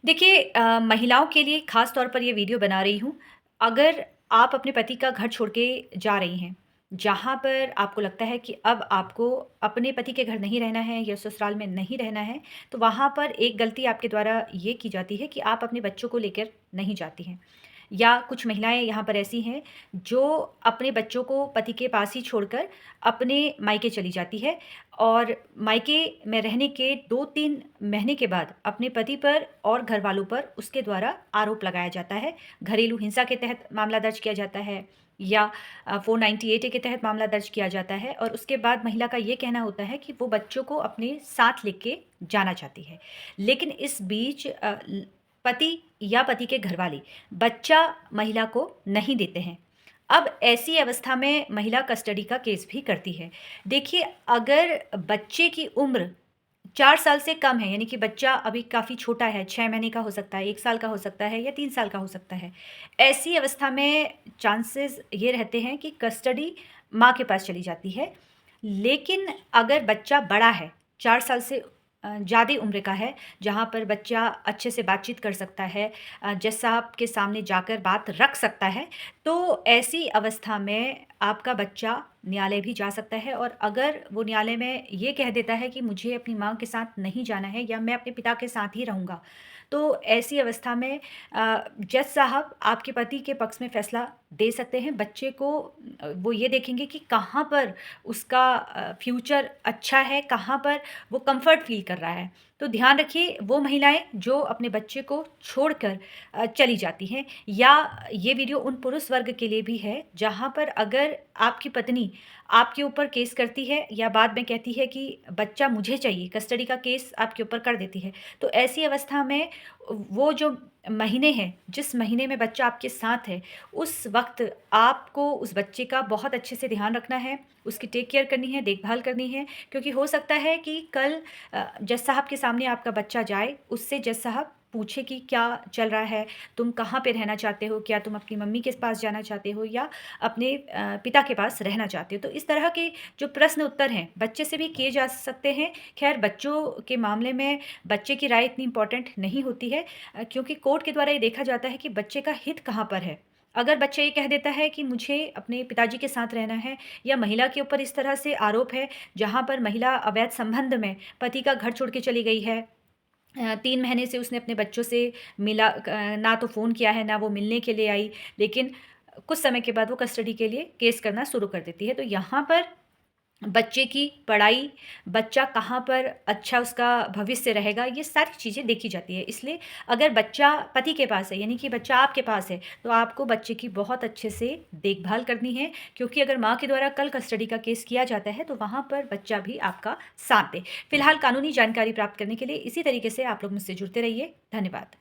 देखिए महिलाओं के लिए ख़ास तौर पर ये वीडियो बना रही हूँ। अगर आप अपने पति का घर छोड़ के जा रही हैं, जहाँ पर आपको लगता है कि अब आपको अपने पति के घर नहीं रहना है या ससुराल में नहीं रहना है, तो वहाँ पर एक गलती आपके द्वारा ये की जाती है कि आप अपने बच्चों को लेकर नहीं जाती हैं। या कुछ महिलाएँ यहाँ पर ऐसी हैं, जो अपने बच्चों को पति के पास ही छोड़कर अपने मायके चली जाती है और मायके में रहने के 2-3 महीने के बाद अपने पति पर और घरवालों पर उसके द्वारा आरोप लगाया जाता है। घरेलू हिंसा के तहत मामला दर्ज किया जाता है या 498 ए के तहत मामला दर्ज किया जाता है और उसके बाद महिला का ये कहना होता है कि वो बच्चों को अपने साथ लेके जाना चाहती है। लेकिन इस बीच पति या पति के घरवाले बच्चा महिला को नहीं देते हैं। अब ऐसी अवस्था में महिला कस्टडी का केस भी करती है। देखिए, अगर बच्चे की उम्र 4 साल से कम है, यानी कि बच्चा अभी काफ़ी छोटा है, 6 महीने का हो सकता है, 1 साल का हो सकता है या 3 साल का हो सकता है। ऐसी अवस्था में चांसेस ये रहते हैं कि कस्टडी माँ के पास चली जाती है। लेकिन अगर बच्चा बड़ा है, 4 साल से ज़्यादा उम्र का है, जहाँ पर बच्चा अच्छे से बातचीत कर सकता है, जज साहब के सामने जाकर बात रख सकता है, तो ऐसी अवस्था में आपका बच्चा न्यायालय भी जा सकता है और अगर वो न्यायालय में ये कह देता है कि मुझे अपनी माँ के साथ नहीं जाना है या मैं अपने पिता के साथ ही रहूँगा, तो ऐसी अवस्था में जज साहब आपके पति के पक्ष में फ़ैसला दे सकते हैं। बच्चे को वो ये देखेंगे कि कहाँ पर उसका फ्यूचर अच्छा है, कहाँ पर वो कम्फ़र्ट फ़ील कर रहा है। तो ध्यान रखिए, वो महिलाएँ जो अपने बच्चे को छोड़कर चली जाती हैं, या ये वीडियो उन पुरुष वर्ग के लिए भी है, जहाँ पर अगर आपकी पत्नी आपके ऊपर केस करती है या बाद में कहती है कि बच्चा मुझे चाहिए, कस्टडी का केस आपके ऊपर कर देती है। तो ऐसी अवस्था में वो जो महीने हैं, जिस महीने में बच्चा आपके साथ है, उस वक़्त आपको उस बच्चे का बहुत अच्छे से ध्यान रखना है, उसकी टेक केयर करनी है, देखभाल करनी है, क्योंकि हो सकता है कि कल जज साहब के सामने आपका बच्चा जाए, उससे जज साहब पूछे कि क्या चल रहा है, तुम कहाँ पे रहना चाहते हो? क्या तुम अपनी मम्मी के पास जाना चाहते हो या अपने पिता के पास रहना चाहते हो? तो इस तरह के जो प्रश्न उत्तर हैं, बच्चे से भी किए जा सकते हैं। ख़ैर, बच्चों के मामले में बच्चे की राय इतनी इम्पोर्टेंट नहीं होती है, क्योंकि कोर्ट के द्वारा ये देखा जाता है कि बच्चे का हित कहाँ पर है। अगर बच्चा ये कह देता है कि मुझे अपने पिताजी के साथ रहना है, या महिला के ऊपर इस तरह से आरोप है, जहाँ पर महिला अवैध संबंध में पति का घर छोड़ के चली गई है, 3 महीने से उसने अपने बच्चों से ना तो फ़ोन किया है, ना वो मिलने के लिए आई, लेकिन कुछ समय के बाद वो कस्टडी के लिए केस करना शुरू कर देती है। तो यहाँ पर बच्चे की पढ़ाई, बच्चा कहाँ पर अच्छा उसका भविष्य रहेगा, ये सारी चीज़ें देखी जाती है। इसलिए अगर बच्चा पति के पास है, यानी कि बच्चा आपके पास है, तो आपको बच्चे की बहुत अच्छे से देखभाल करनी है, क्योंकि अगर माँ के द्वारा कल कस्टडी का केस किया जाता है, तो वहाँ पर बच्चा भी आपका साथ दे। फिलहाल कानूनी जानकारी प्राप्त करने के लिए इसी तरीके से आप लोग मुझसे जुड़ते रहिए। धन्यवाद।